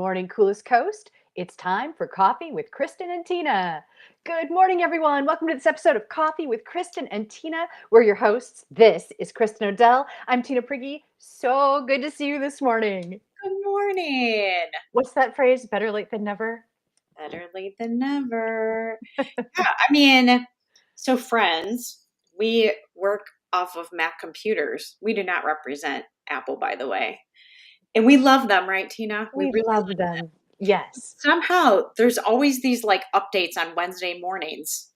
morning, coolest coast. It's time for Coffee with Kristin and Tina. Good morning, everyone. Welcome to this episode of Coffee with Kristin and Tina. We're your hosts. This is Kristin Odell. I'm Tina Prigge. So good to see you this morning. Good morning. What's that phrase? Better late than never? Better late than never. Yeah, so friends, we work off of Mac computers. We do not represent Apple, by the way. And we love them, right, Tina? We We really love love them. them. Yes. Somehow there's always these like updates on Wednesday mornings.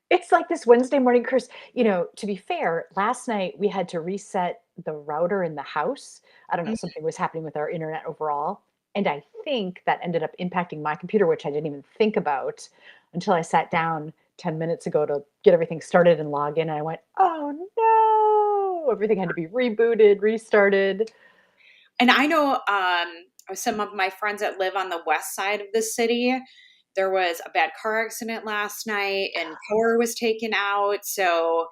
It's like this Wednesday morning curse. To be fair, last night we had to reset the router in the house. I don't know, Mm. something was happening with our internet overall. And I think that ended up impacting my computer, which I didn't even think about until I sat down 10 minutes ago to get everything started and log in. And I went, oh no, everything had to be rebooted, restarted. And I know some of my friends that live on the west side of the city, there was a bad car accident last night and power was taken out. So,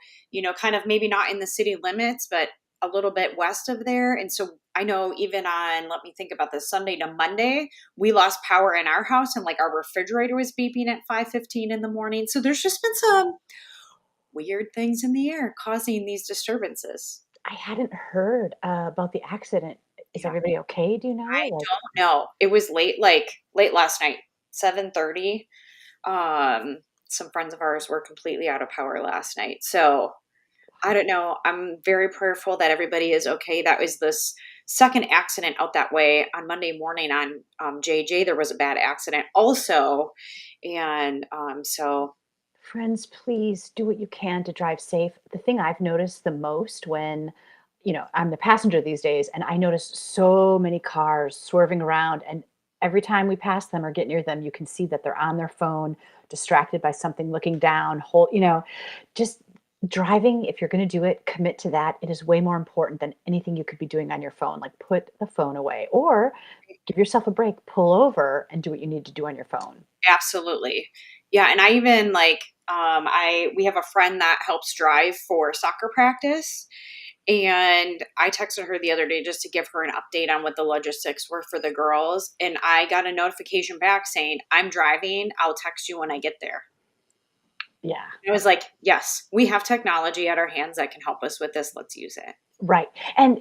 kind of maybe not in the city limits, but a little bit west of there. And so I know even on, let me think about this, Sunday to Monday, we lost power in our house and like our refrigerator was beeping at 5:15 in the morning. So there's just been some weird things in the air causing these disturbances. I hadn't heard about the accident. Is Yeah. everybody okay? Do you know? I Like, don't know. It was late, like late last night, 7:30. Some friends of ours were completely out of power last night. So I don't know. I'm very prayerful that everybody is okay. That was this second accident out that way on Monday morning on JJ. There was a bad accident also. And so friends, please do what you can to drive safe. The thing I've noticed the most when, I'm the passenger these days, and I notice so many cars swerving around, and every time we pass them or get near them, you can see that they're on their phone, distracted by something, looking down, just driving. If you're going to do it, commit to that. It is way more important than anything you could be doing on your phone. Like, put the phone away or give yourself a break, pull over and do what you need to do on your phone. absolutely. Yeah. And I even like, we have a friend that helps drive for soccer practice. And I texted her the other day just to give her an update on what the logistics were for the girls. And I got a notification back saying, I'm driving. I'll text you when I get there. Yeah. I was like, yes, we have technology at our hands that can help us with this. Let's use it. Right. And,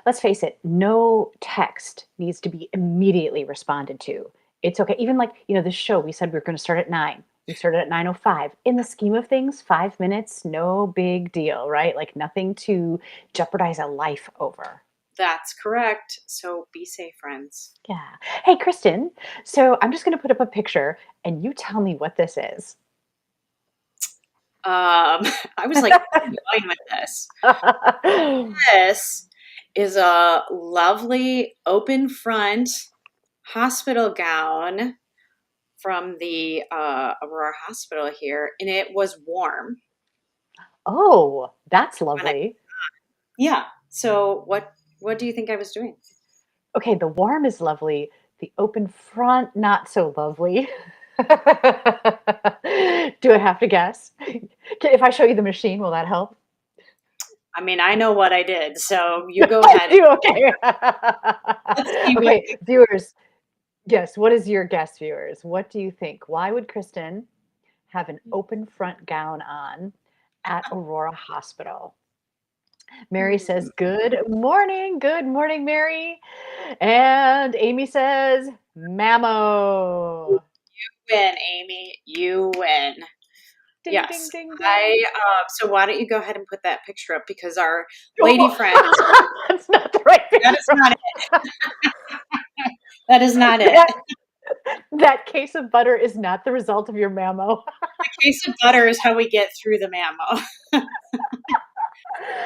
let's face it, no text needs to be immediately responded to. It's okay. Even like, this show, we said we were going to start at 9. We started at 9:05. In the scheme of things, 5 minutes, no big deal, right? Like nothing to jeopardize a life over. That's correct. So be safe, friends. Yeah. Hey, Kristin. So I'm just going to put up a picture and you tell me what this is. I was like, where are you going with this? This is a lovely open front hospital gown from the Aurora Hospital here, and it was warm. Oh, that's When I, lovely. yeah. So what do you think I was doing? Okay, the warm is lovely. The open front, not so lovely. Do I have to guess? If I show you the machine, will that help? I mean, I know what I did, so you go I ahead. do, okay. Let's see what Okay, viewers, yes, what is your guess, viewers? What do you think? Why would Kristin have an open front gown on at Aurora Hospital? Mary says, you Good morning, Mary. And Amy says, Mammo. win, Amy. You win. Ding, ding, Yes. ding, ding. So why don't you go ahead and put that picture up because our lady friends, Oh, that's not the right that is picture. not it. That is not it. That, that case of butter is not the result of your mammo. The case of butter is how we get through the mammo.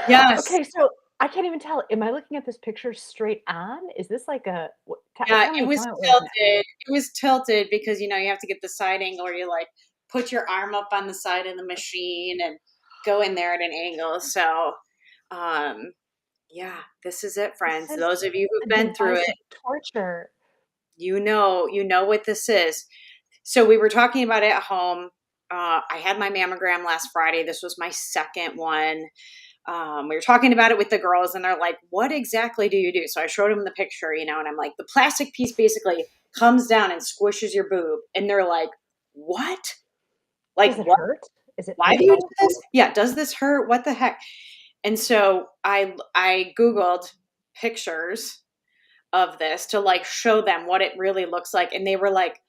Yes. Okay, so I can't even tell. Am I looking at this picture straight on? Is this like a Yeah, tell it me? was Tell me what we're looking at. tilted. It was tilted because you have to get the side angle or you like put your arm up on the side of the machine and go in there at an angle. So um yeah, this is it, This friends. is Those of you a who've been through device it, of torture. you know what this is. So we were talking about it at home. I had my mammogram last Friday. This was my second one. We were talking about it with the girls and they're like, what exactly do you do? So I showed them the picture, and I'm like, the plastic piece basically comes down and squishes your boob. And they're like, what? Like, Does it what? hurt? Is it Why do you do painful? this? Yeah. Does this hurt? What the heck? And so I Googled pictures of this to like show them what it really looks like. And they were like,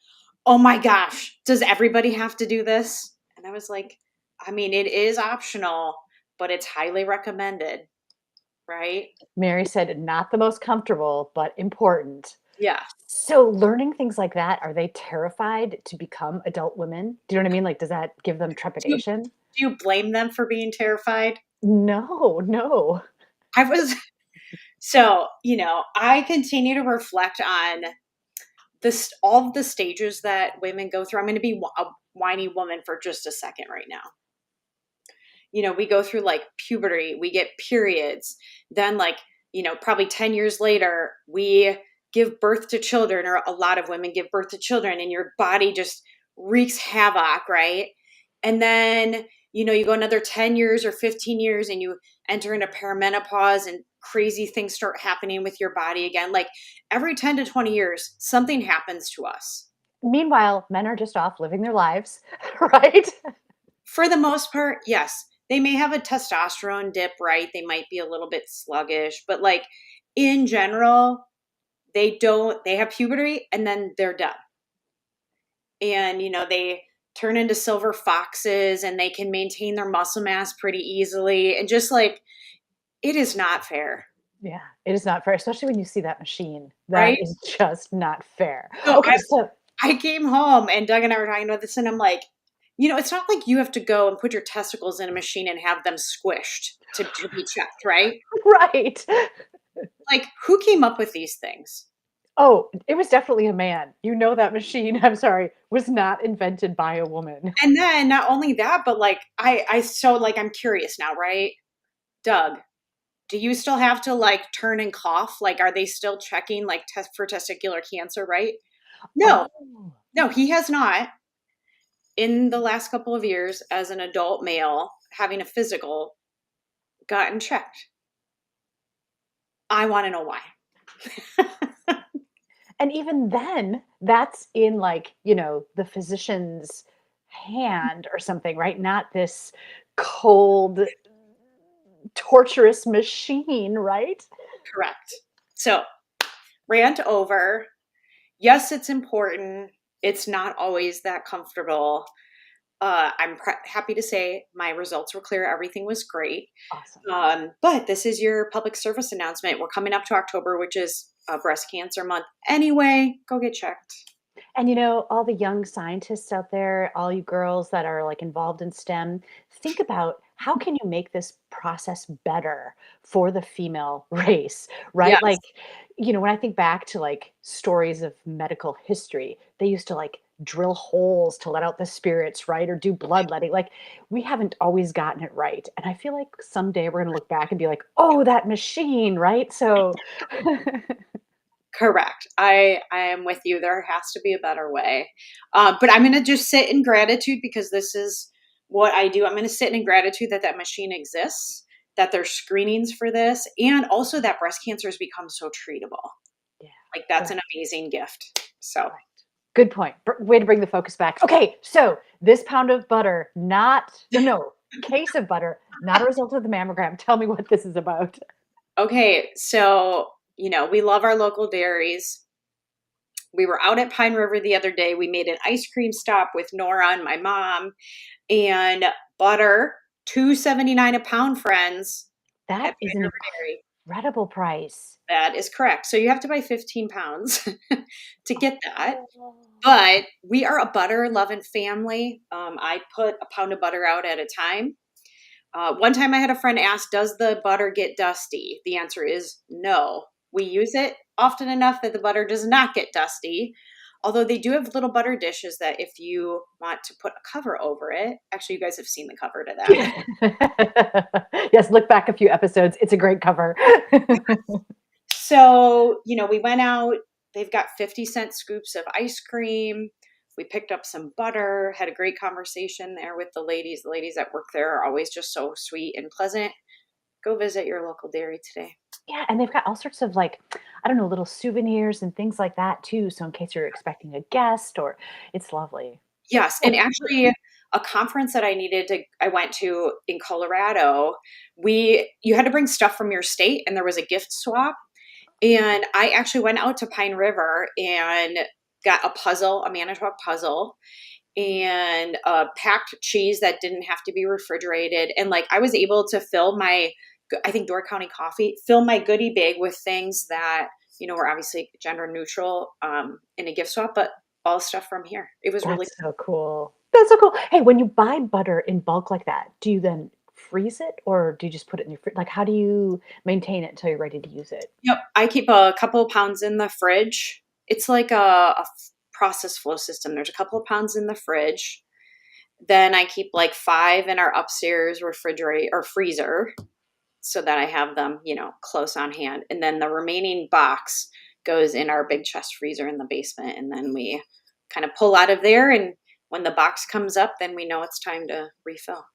oh my gosh, does everybody have to do this? And I was like, I mean, it is optional, but it's highly recommended, right? Mary said, not the most comfortable, but important. Yeah. So learning things like that, are they terrified to become adult women? Do you know what I mean? Like, does that give them Do you, trepidation? do you blame them for being terrified? No, no. I was, so, I continue to reflect on this, all of the stages that women go through. I'm going to be a whiny woman for just a second right now. We go through like puberty, we get periods, then like, probably 10 years later, we give birth to children, or a lot of women give birth to children, and your body just wreaks havoc, right? And then, you go another 10 years or 15 years and you enter into perimenopause and crazy things start happening with your body again. Like every 10 to 20 years, something happens to us. Meanwhile, men are just off living their lives, right? For the most part, yes. They may have a testosterone dip, right? They might be a little bit sluggish, but like in general, they have puberty and then they're done. And, they turn into silver foxes and they can maintain their muscle mass pretty easily. And just like, it is not fair, Yeah, it is not fair, especially when you see that machine. That right? is just not fair. So Okay, so I came home and Doug and I were talking about this, and I'm like, it's not like you have to go and put your testicles in a machine and have them squished to be checked, right? right. Like, who came up with these things? Oh, it was definitely a man. You know that machine, I'm sorry, was not invented by a woman. And then not only that, but like, so like, I'm curious now, right? Doug, do you still have to like turn and cough? Like, are they still checking like test for testicular cancer, right? No, Oh. no, he has not. In the last couple of years, as an adult male having a physical, gotten checked. I want to know why. And even then, that's in like, the physician's hand or something, right? Not this cold, torturous machine, right? Correct. So, rant over. Yes, it's important. It's not always that comfortable. I'm happy to say my results were clear. Everything was great. Awesome. But this is your public service announcement. We're coming up to October, which is breast cancer month. Anyway, go get checked. And all the young scientists out there, all you girls that are like involved in STEM, think about how can you make this process better for the female race, right? Yes, Like, when I think back to like stories of medical history, they used to like drill holes to let out the spirits, right? Or do bloodletting. Like, we haven't always gotten it right. And I feel like someday we're going to look back and be like, oh, that machine, right? So, correct. I am with you. There has to be a better way. But I'm going to just sit in gratitude because this is what I do. I'm going to sit in gratitude that that machine exists, that there's screenings for this, and also that breast cancer has become so treatable. yeah. Like that's Right. an amazing gift. So Right. Good point. Way to bring the focus back. Okay, so this pound of butter, no, case of butter, not a result of the mammogram. Tell me what this is about. okay, so we love our local dairies. We were out at Pine River the other day. We made an ice cream stop with Nora and my mom, and butter, $2.79 a pound, friends, That at is Pine an River Dairy. incredible price. That is correct. So you have to buy 15 pounds to get that. Oh. But we are a butter loving family. I put a pound of butter out at a time. One time I had a friend ask, does the butter get dusty? The answer is no. We use it often enough that the butter does not get dusty. Although they do have little butter dishes that if you want to put a cover over it, actually, you guys have seen the cover to that. Yes, look back a few episodes. It's a great cover. So, we went out. They've got 50-cent scoops of ice cream. We picked up some butter, had a great conversation there with the ladies. The ladies that work there are always just so sweet and pleasant. Go visit your local dairy today. Yeah, and they've got all sorts of like, I don't know, little souvenirs and things like that too. So in case you're expecting a guest or it's lovely. Yes, Oh, and actually a conference that I went to in Colorado, you had to bring stuff from your state and there was a gift swap. And I actually went out to Pine River and got a puzzle, a Manitowoc puzzle, and packed cheese that didn't have to be refrigerated. And like I was able to fill my, I think Door County Coffee, fill my goodie bag with things that, were obviously gender neutral in a gift swap, but all stuff from here. It was really, that's so cool. That's so cool. Hey, when you buy butter in bulk like that, do you then freeze it or do you just put it in your fridge? Like, how do you maintain it until you're ready to use it? yep. I keep a couple of pounds in the fridge. It's like a process flow system. There's a couple of pounds in the fridge. Then I keep like 5 in our upstairs refrigerator or freezer so that I have them, close on hand. And then the remaining box goes in our big chest freezer in the basement. And then we kind of pull out of there. And when the box comes up, then we know it's time to refill.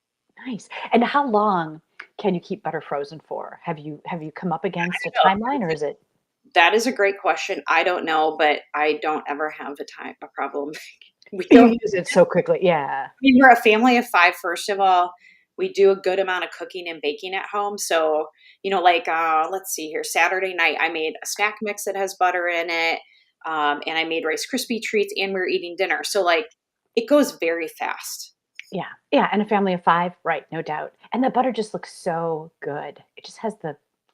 Nice. And how long can you keep butter frozen for? Have you come up against a timeline or is it That is a great question. I don't know, but I don't ever have a problem. We you don't. use it so quickly? Yeah. I mean, we're a family of 5, first of all. We do a good amount of cooking and baking at home. So, like, let's see here. Saturday night, I made a snack mix that has butter in it. And I made Rice Krispie treats and we were eating dinner. So, like, it goes very fast. Yeah. Yeah, and a family of 5, right, no doubt. And the butter just looks so good. It just has the,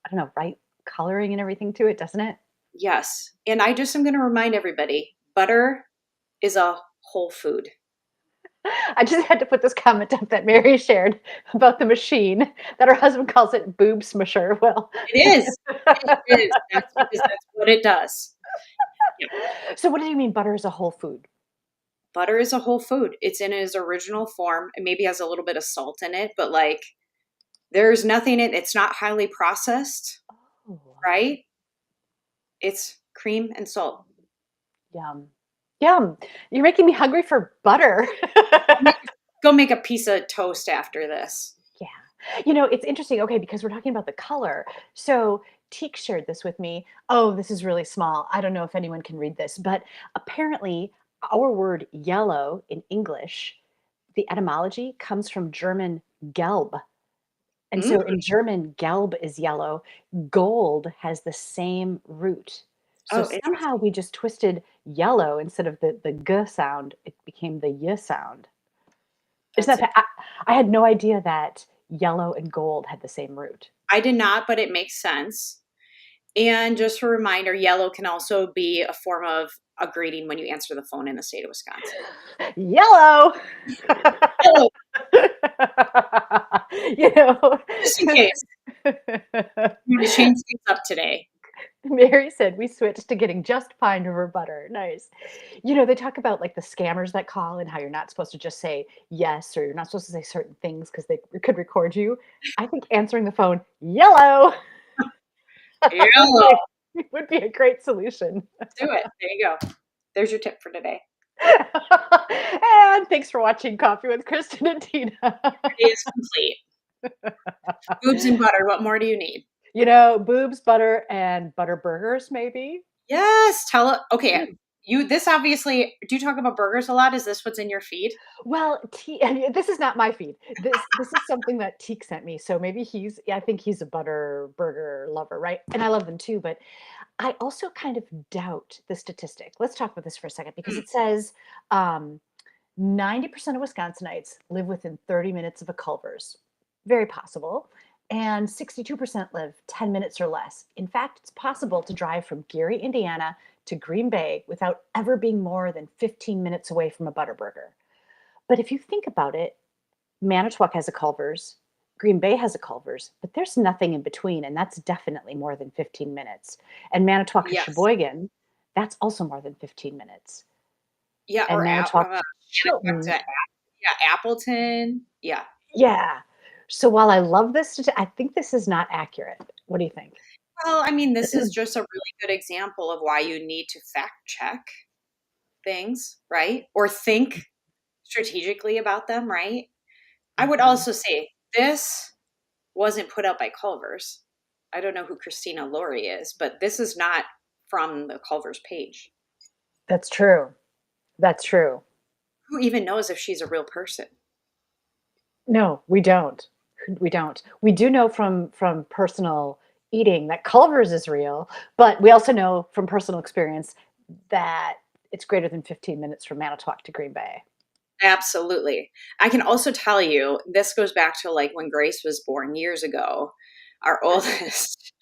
I don't know, right coloring and everything to it, doesn't it? Yes. And I just am going to remind everybody butter is a whole food. I just had to put this comment up that Mary shared about the machine that her husband calls it boob smusher. Well, It is. It is. That's because that's what it does. Yep. so what do you mean butter is a whole food? Butter is a whole food. It's in its original form. It maybe has a little bit of salt in it, but like there's nothing in it's not highly processed, Oh, right? It's cream and salt. yum. Yum. You're making me hungry for butter. Go make a piece of toast after this. Yeah. It's interesting. Okay, because we're talking about the color. So Teek shared this with me. Oh, this is really small. I don't know if anyone can read this, but apparently our word yellow in English, the etymology comes from German gelb. And Mm? so in German, gelb is yellow. Gold has the same root. So Oh, somehow we just twisted yellow instead of the g sound. It became the y sound. Isn't that's that I had no idea that yellow and gold had the same root. I did not, but it makes sense. And just a reminder, yellow can also be a form of a greeting when you answer the phone in the state of Wisconsin. Yellow. Hello, You know. just in case. I'm going to change things up today. Mary said we switched to getting just pine over butter. Nice. They talk about like the scammers that call and how you're not supposed to just say yes or you're not supposed to say certain things because they could record you. I think answering the phone, yellow, would Yellow. be would be a great solution. Do it. There you go. There's your tip for today. And thanks for watching Coffee with Kristin and Tina. It is complete. Boobs and butter. What more do you need? Boobs, butter, and butter burgers, maybe. Yes. Okay. This obviously, do you talk about burgers a lot? Is this what's in your feed? Well, this is not my feed. This is something that Teek sent me. So maybe I think he's a butter burger lover, right? And I love them too. But I also kind of doubt the statistic. Let's talk about this for a second because Hmm. it says 90% of Wisconsinites live within 30 minutes of a Culver's. Very possible. And 62% live 10 minutes or less. In fact, it's possible to drive from Gary, Indiana to Green Bay without ever being more than 15 minutes away from a Butterburger. But if you think about it, Manitowoc has a Culver's, Green Bay has a Culver's, but there's nothing in between, and that's definitely more than 15 minutes. And Manitowoc to Yes. Sheboygan, that's also more than 15 minutes. Yeah. And Manitowoc to Manitowoc Chilton, yeah, Appleton. Yeah. yeah. So while I love this, I think this is not accurate. What do you think? Well, I mean, this is just a really good example of why you need to fact check things, right? Or think strategically about them, right? I would Mhm. also say this wasn't put out by Culver's. I don't know who Christina Laurie is, but this is not from the Culver's page. That's true. That's true. Who even knows if she's a real person? No, we don't. We don't. We do know from personal eating that Culver's is real, but we also know from personal experience that it's greater than 15 minutes from Manitowoc to Green Bay. Absolutely. I can also tell you, this goes back to like when Grace was born years ago. Our oldest,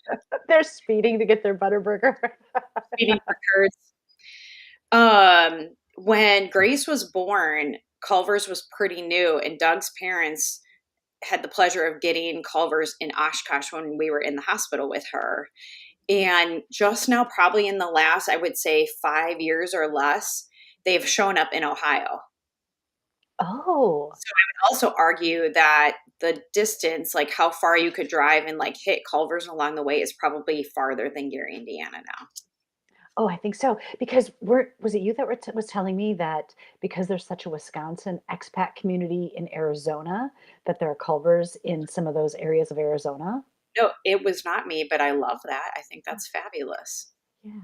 They're speeding to get their Butterburger. feeding for curds. When Grace was born, Culver's was pretty new, and Doug's parents had the pleasure of getting Culver's in Oshkosh when we were in the hospital with her. And just now, probably in the last, I would say 5 years or less, they've shown up in Ohio. Oh, So I would also argue that the distance, like how far you could drive and like hit Culver's along the way, is probably farther than Gary, Indiana now. oh, I think so. Because was it you that was telling me that because there's such a Wisconsin expat community in Arizona, that there are Culvers in some of those areas of Arizona? No, it was not me, but I love that. I think that's fabulous. Yeah.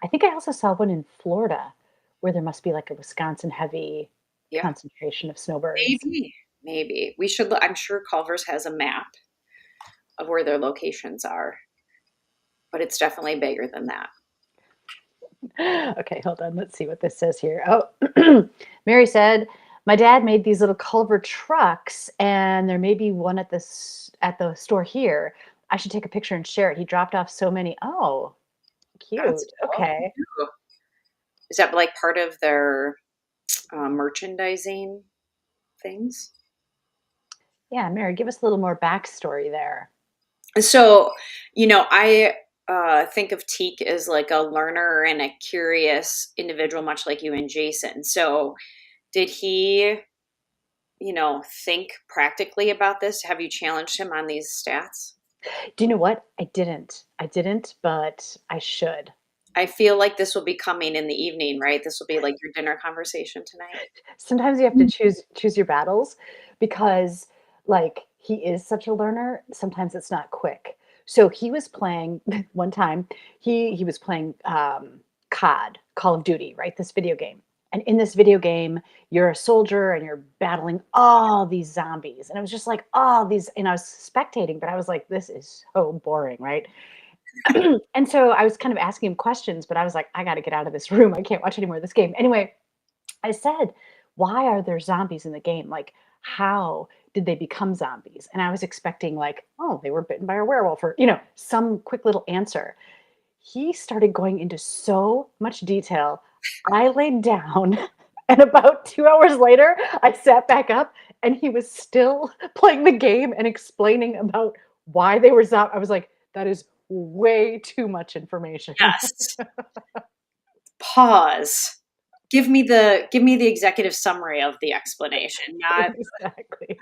I think I also saw one in Florida where there must be like a Wisconsin heavy Yeah, concentration of snowbirds. maybe. Maybe we should. I'm sure Culver's has a map of where their locations are, but it's definitely bigger than that. Okay, hold on. Let's see what this says here. Oh, Mary said, "My dad made these little Culver trucks, and there may be one at at the store here. I should take a picture and share it. He dropped off so many." Oh, That's cute. awesome Okay. too. Is that like part of their merchandising things? Yeah, Mary, give us a little more backstory there. So, I think of Teak as like a learner and a curious individual, much like you and Jason. So, did he, think practically about this? Have you challenged him on these stats? Do you know what? I didn't, but I should. I feel like this will be coming in the evening, right? This will be like your dinner conversation tonight. Sometimes you have to choose your battles because like he is such a learner, sometimes it's not quick. So he was playing one time, he was playing COD, Call of Duty, right? This video game. And in this video game, you're a soldier and you're battling all these zombies. And I was just like, oh, these, and I was spectating, but I was like, this is so boring, right? And so I was kind of asking him questions, but I was like, I got to get out of this room. I can't watch any more of this game. Anyway, I said, "Why are there zombies in the game? Like, how did they become zombies?" And I was expecting, like, "Oh, they were bitten by a werewolf," or, some quick little answer. He started going into so much detail. I laid down, and about 2 hours later, I sat back up, and he was still playing the game and explaining about why they were zombies. I was like, that is way too much information. Yes. Pause. Give me the executive summary of the explanation, not Exactly.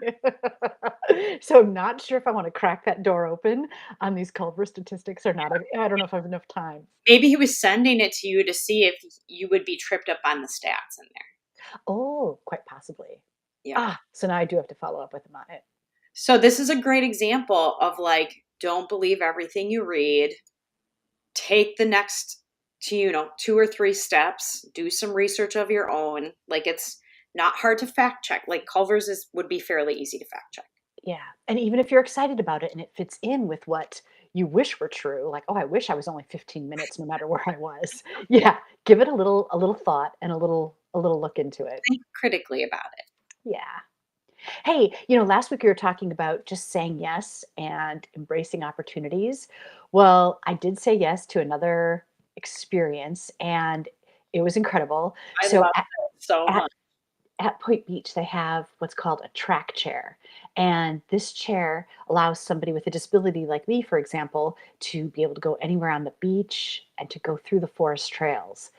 So I'm not sure if I wanna crack that door open on these Culver statistics or not. I don't know if I have enough time. maybe he was sending it to you to see if you would be tripped up on the stats in there. Oh, quite possibly. Yeah. Ah, so now I do have to follow up with him on it. So this is a great example of like, don't believe everything you read. Take the next two or three steps, do some research of your own. Like it's not hard to fact check. Like Culver's would be fairly easy to fact check. Yeah, and even if you're excited about it and it fits in with what you wish were true, like, "Oh, I wish I was only 15 minutes no matter where I was." Yeah, give it a little thought and a little look into it. Think critically about it. Yeah. Hey, last week we were talking about just saying yes and embracing opportunities. Well, I did say yes to another experience and it was incredible. I So love it so at, much. at Point Beach, they have what's called a track chair. And this chair allows somebody with a disability like me, for example, to be able to go anywhere on the beach and to go through the forest trails.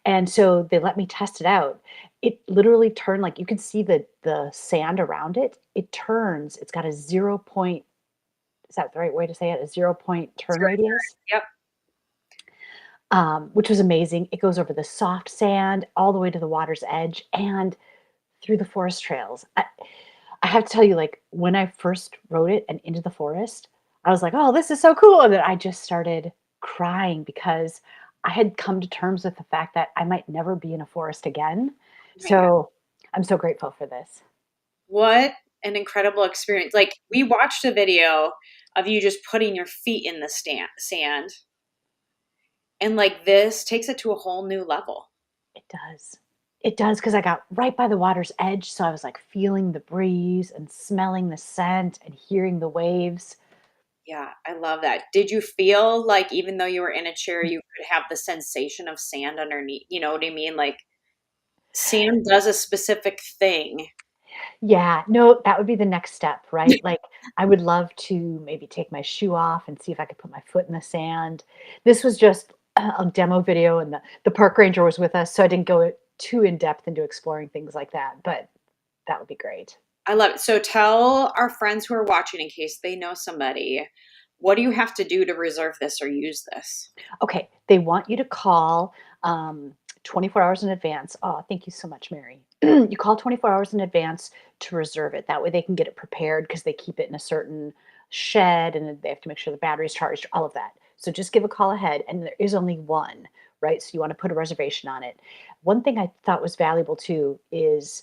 And so they let me test it out. It literally turned like you can see the sand around it. It turns. It's got a 0 point, is that the right way to say it? A 0 point turn Zero radius, Yep. which was amazing. It goes over the soft sand all the way to the water's edge and through the forest trails. I have to tell you, like when I first rode it and into the forest, I was like, "Oh, this is so cool." And then I just started crying because I had come to terms with the fact that I might never be in a forest again. Oh my god. So, I'm so grateful for this. What an incredible experience. Like, we watched a video of you just putting your feet in the sand, and, like, this takes it to a whole new level. It does. It does because I got right by the water's edge, so I was, like, feeling the breeze and smelling the scent and hearing the waves. Yeah, I love that. Did you feel like even though you were in a chair, you could have the sensation of sand underneath, you know what I mean? Like, sand does a specific thing. Yeah, no, that would be the next step, right? Like, I would love to maybe take my shoe off and see if I could put my foot in the sand. This was just a demo video, and the park ranger was with us, so I didn't go too in depth into exploring things like that, but that would be great. I love it. So tell our friends who are watching in case they know somebody, what do you have to do to reserve this or use this? Okay, they want you to call, 24 hours in advance. Oh, thank you so much, Mary. You call 24 hours in advance to reserve it. That way they can get it prepared because they keep it in a certain shed and then they have to make sure the battery's charged, all of that. So just give a call ahead, and there is only one, right? So you want to put a reservation on it. One thing I thought was valuable too is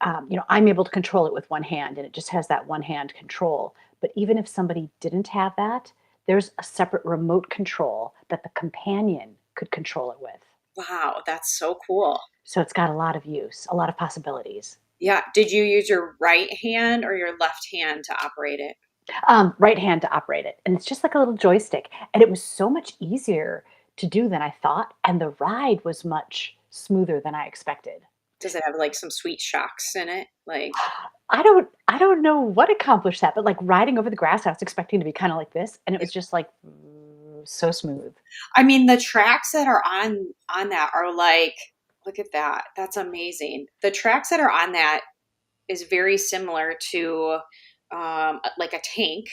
I'm able to control it with one hand and it just has that one hand control. But even if somebody didn't have that, there's a separate remote control that the companion could control it with. Wow, that's so cool. So it's got a lot of use, a lot of possibilities. Yeah. Did you use your right hand or your left hand to operate it? Right hand to operate it. And it's just like a little joystick. And it was so much easier to do than I thought. And the ride was much smoother than I expected. Does it have like some sweet shocks in it? Like, I don't know what accomplished that, but like riding over the grass, I was expecting to be kind of like this, and it was just like so smooth. I mean, the tracks that are on that are like, look at that. That's amazing. The tracks that are on that is very similar to like a tank,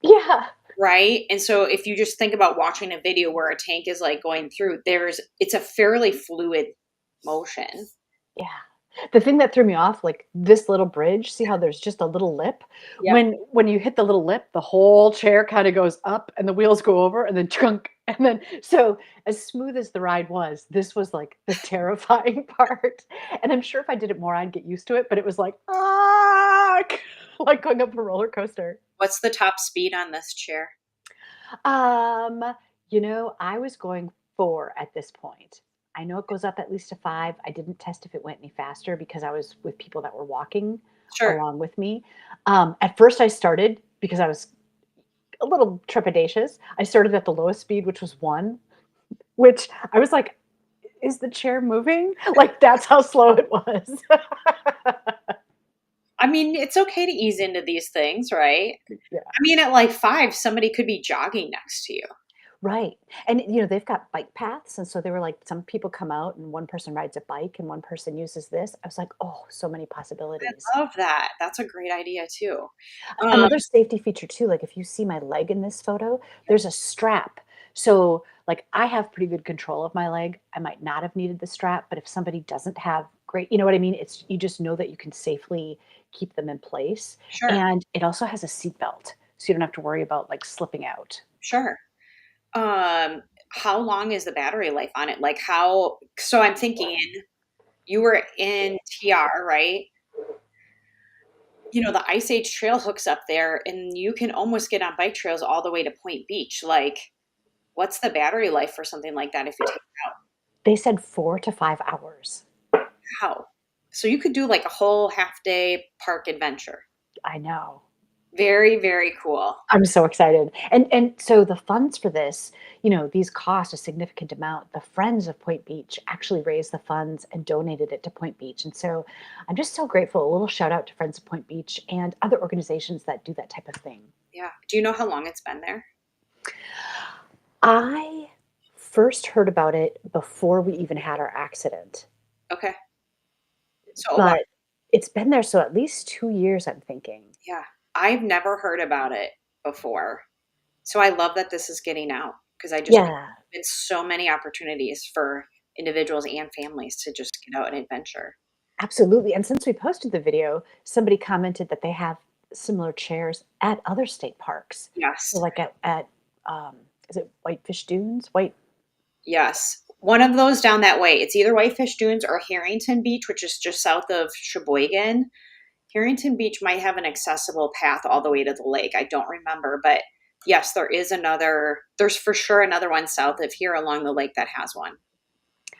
Yeah, right? And so if you just think about watching a video where a tank is like going through, it's a fairly fluid motion. yeah. The thing that threw me off, like this little bridge, see how there's just a little lip? Yep. When you hit the little lip, the whole chair kind of goes up and the wheels go over and then chunk. And then so as smooth as the ride was, this was like the terrifying part. And I'm sure if I did it more, I'd get used to it, but it was like, ah, like going up a roller coaster. What's the top speed on this chair? Um, I was going 4 at this point. I know it goes up at least to 5. I didn't test if it went any faster because I was with people that were walking Sure. along with me. At first I started because I was a little trepidatious. I started at the lowest speed, which was 1, which I was like, "Is the chair moving?" Like, that's how slow it was. I mean, it's okay to ease into these things, right? Yeah. I mean, at like 5, somebody could be jogging next to you. Right. And, they've got bike paths. And so they were like, some people come out and one person rides a bike and one person uses this. I was like, oh, so many possibilities. I love that. That's a great idea too. Um, Another safety feature too, like if you see my leg in this photo, there's a strap. So like I have pretty good control of my leg. I might not have needed the strap, but if somebody doesn't have great, you know what I mean? It's you just know that you can safely keep them in place. sure, And it also has a seat belt. So you don't have to worry about like slipping out. sure. Um, how long is the battery life on it? Like how, so I'm thinking you were in TR, right? You know, the Ice Age Trail hooks up there and you can almost get on bike trails all the way to Point Beach. Like, what's the battery life for something like that if you take it out? They said 4 to 5 hours. How? So you could do like a whole half day park adventure. I know. Very, very cool. I'm so excited. And so the funds for this, these cost a significant amount. The Friends of Point Beach actually raised the funds and donated it to Point Beach. And so I'm just so grateful. A little shout out to Friends of Point Beach and other organizations that do that type of thing. Yeah. Do you know how long it's been there? I first heard about it before we even had our accident, Okay. So a while. but it's been there so at least 2 years, I'm thinking. Yeah. I've never heard about it before. So I love that this is getting out because I just Yeah. it's so many opportunities for individuals and families to just get out and adventure. Absolutely, and since we posted the video, somebody commented that they have similar chairs at other state parks. So Yes. like at is it Whitefish Dunes? White Yes. One of those down that way. It's either Whitefish Dunes or Harrington Beach, which is just south of Sheboygan. Harrington Beach might have an accessible path all the way to the lake. I don't remember, but yes, there's for sure another one south of here along the lake that has one.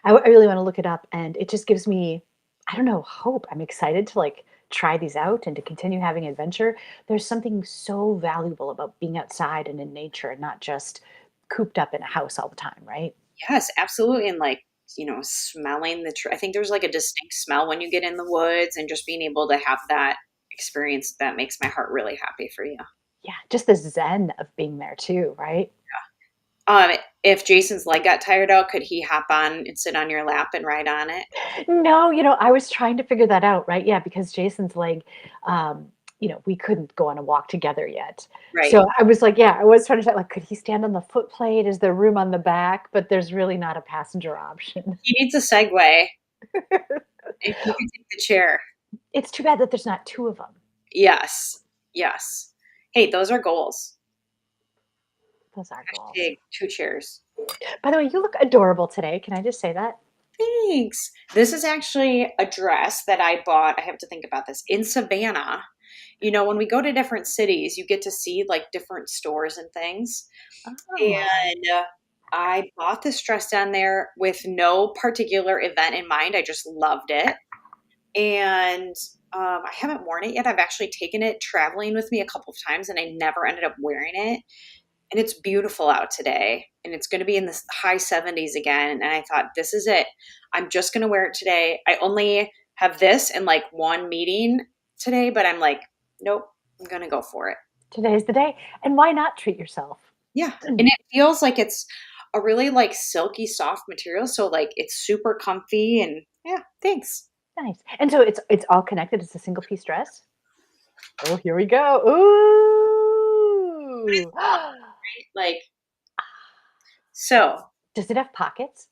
I really want to look it up, and it just gives me, I don't know, hope. I'm excited to like try these out and to continue having adventure. There's something so valuable about being outside and in nature and not just cooped up in a house all the time, right? Yes, absolutely. And like, smelling I think there's like a distinct smell when you get in the woods and just being able to have that experience that makes my heart really happy for you. Yeah, just the zen of being there too, right? Um, if Jason's leg got tired out, could he hop on and sit on your lap and ride on it? No, I was trying to figure that out, right? Yeah, because Jason's leg, we couldn't go on a walk together yet. Right. So I was like, yeah, I was trying to say, like, could he stand on the foot plate? Is there room on the back? But there's really not a passenger option. He needs a Segway. If you can take the chair. It's too bad that there's not two of them. Yes. Yes. Hey, those are goals. Those are goals. Hashtag two chairs. By the way, you look adorable today. Can I just say that? Thanks. This is actually a dress that I bought. I have to think about this in Savannah. When we go to different cities, you get to see like different stores and things. Oh, And I bought this dress down there with no particular event in mind. I just loved it. And I haven't worn it yet. I've actually taken it traveling with me a couple of times and I never ended up wearing it. And it's beautiful out today. And it's going to be in the high 70s again. And I thought, this is it. I'm just going to wear it today. I only have this and like one meeting today, but I'm like, nope, I'm going to go for it. today's the day. And why not treat yourself? Yeah. And it feels like it's a really like silky soft material. So like it's super comfy and yeah, thanks. Nice. And so it's all connected. It's a single piece dress. Oh, here we go. Ooh. Like, so Does it have pockets?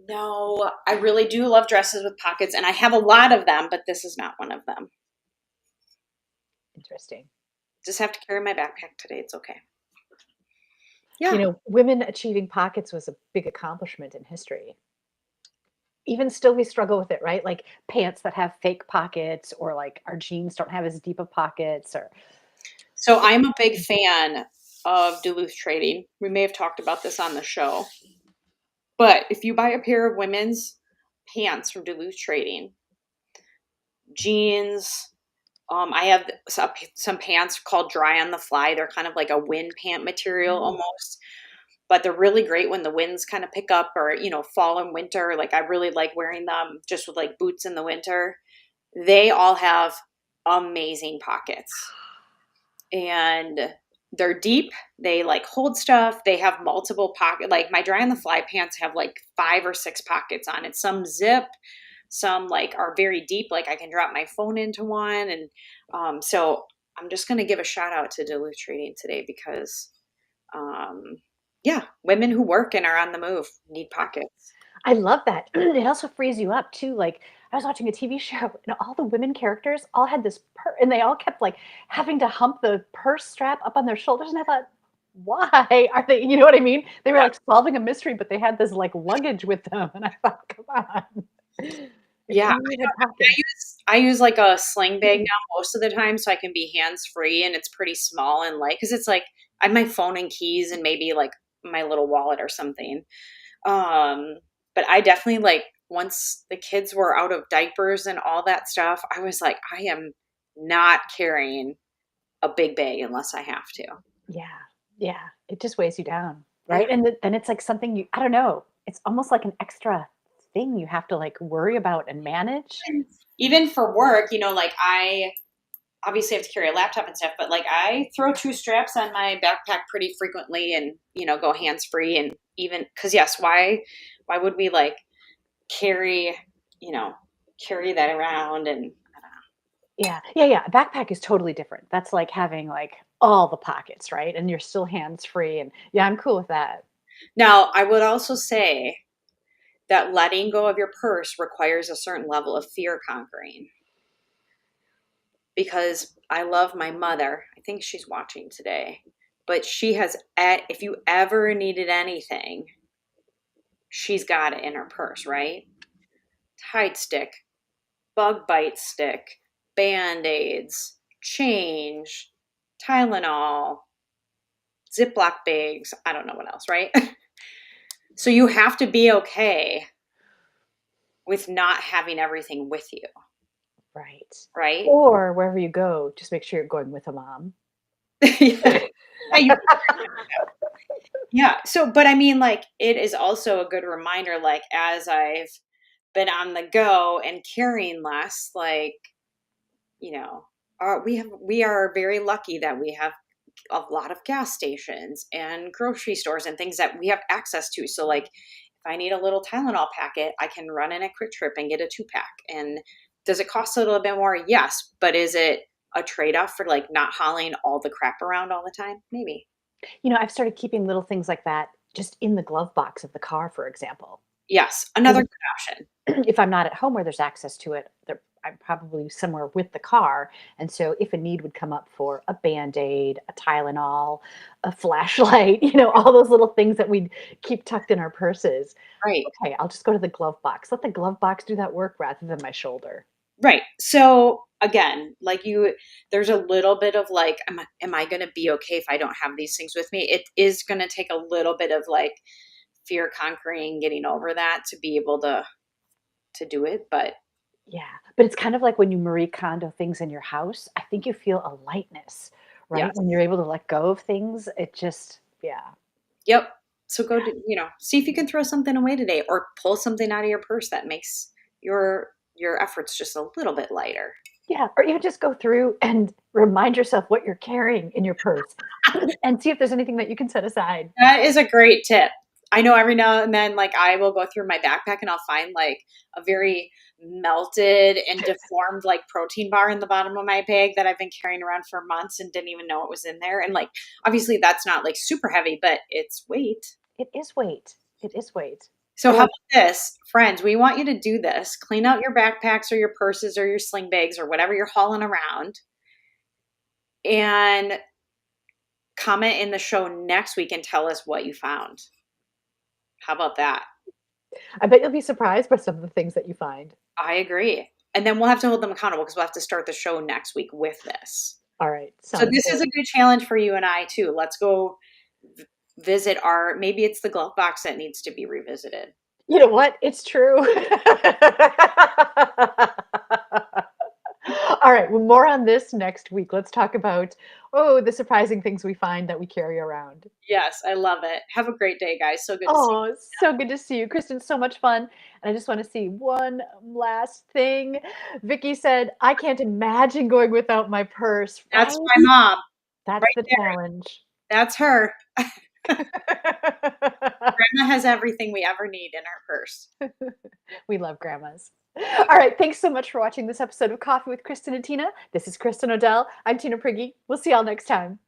no, I really do love dresses with pockets and I have a lot of them, but this is not one of them. Interesting. Just have to carry my backpack today. It's okay. Yeah. Women achieving pockets was a big accomplishment in history. Even still, we struggle with it, right? Like pants that have fake pockets, or like our jeans don't have as deep of pockets, or So I'm a big fan of Duluth Trading. We may have talked about this on the show. But if you buy a pair of women's pants from Duluth Trading, jeans, I have some pants called Dry on the Fly. They're kind of like a wind pant material almost, but they're really great when the winds kind of pick up or, fall and winter. Like I really like wearing them just with like boots in the winter. They all have amazing pockets and they're deep. They like hold stuff. They have multiple pockets. Like my Dry on the Fly pants have like 5 or 6 pockets on it. Some zip, some like are very deep. Like I can drop my phone into one. And so I'm just going to give a shout out to Duluth Trading today because, yeah, women who work and are on the move need pockets. I love that. It also frees you up too. Like I was watching a TV show and all the women characters all had this and they all kept like having to hump the purse strap up on their shoulders. And I thought, why are they, you know what I mean? They were Yeah. like solving a mystery, but they had this like luggage with them. And I thought, come on. If Yeah, only you had pockets. I use like a sling bag now most of the time so I can be hands free and it's pretty small and light because it's like I have my phone and keys and maybe like my little wallet or something. Um, but I definitely like once the kids were out of diapers and all that stuff, I was like, I am not carrying a big bag unless I have to. Yeah. Yeah. It just weighs you down. Right. And then it's like something I don't know, it's almost like an extra thing you have to like worry about and manage. Even for work, like I obviously have to carry a laptop and stuff, but like I throw 2 straps on my backpack pretty frequently and, go hands free and even because yes, why would we like carry, you know, carry that around and Yeah. Yeah, yeah. A backpack is totally different. That's like having like all the pockets, right? And you're still hands free. And yeah, I'm cool with that. now I would also say that letting go of your purse requires a certain level of fear conquering. because I love my mother. I think she's watching today. But if you ever needed anything, she's got it in her purse, right? Tide stick, bug bite stick, band-aids, change, Tylenol, Ziploc bags. I don't know what else, right? So you have to be okay with not having everything with you, Right. right? Or wherever you go, just make sure you're going with a mom. Yeah. Yeah. So, but I mean, like, it is also a good reminder, like, as I've been on the go and carrying less, like, you know, we are very lucky that we have a lot of gas stations and grocery stores and things that we have access to. So, like, if I need a little Tylenol packet, I can run in a Quick Trip and get a 2-pack. And does it cost a little bit more? Yes. But is it a trade off for like not hauling all the crap around all the time? Maybe. I've started keeping little things like that just in the glove box of the car, for example. Yes. Because Another good option. if I'm not at home where there's access to it, I'm probably somewhere with the car. And so if a need would come up for a Band-Aid, a Tylenol, a flashlight, all those little things that we keep tucked in our purses. Right. Okay, I'll just go to the glove box. Let the glove box do that work rather than my shoulder. Right. So again, like there's a little bit of like, am I going to be okay if I don't have these things with me? It is going to take a little bit of like fear conquering, getting over that to be able to do it. But Yeah, but it's kind of like when you Marie Kondo things in your house, I think you feel a lightness, right? yes. When you're able to let go of things, it just yeah. Yep. So go to, see if you can throw something away today or pull something out of your purse that makes your efforts just a little bit lighter. Yeah, or even just go through and remind yourself what you're carrying in your purse and see if there's anything that you can set aside. That is a great tip. I know every now and then, like, I will go through my backpack and I'll find like a very melted and deformed like protein bar in the bottom of my bag that I've been carrying around for months and didn't even know it was in there. And like, obviously, that's not like super heavy, but it's weight. It is weight. It is weight. So, Or how like, about this, friends? We want you to do this. Clean out your backpacks or your purses or your sling bags or whatever you're hauling around and comment in the show next week and tell us what you found. How about that? I bet you'll be surprised by some of the things that you find. I agree. And then we'll have to hold them accountable because we'll have to start the show next week with this. All right, So sounds this good. is a good challenge for you and I too. Let's go visit maybe it's the glove box that needs to be revisited. You know what? It's true. All right, well, more on this next week. Let's talk about, the surprising things we find that we carry around. Yes, I love it. Have a great day, guys. So good to see Oh, so good to see you. Kristin, so much fun. And I just want to see one last thing. Vicky said, I can't imagine going without my purse, you. right? That's my mom That's right the there. challenge. That's her. Grandma has everything we ever need in her purse. We love grandmas. All right, thanks so much for watching this episode of Coffee with Kristin and Tina. This is Kristin Odell. I'm Tina Prigge. We'll see y'all next time.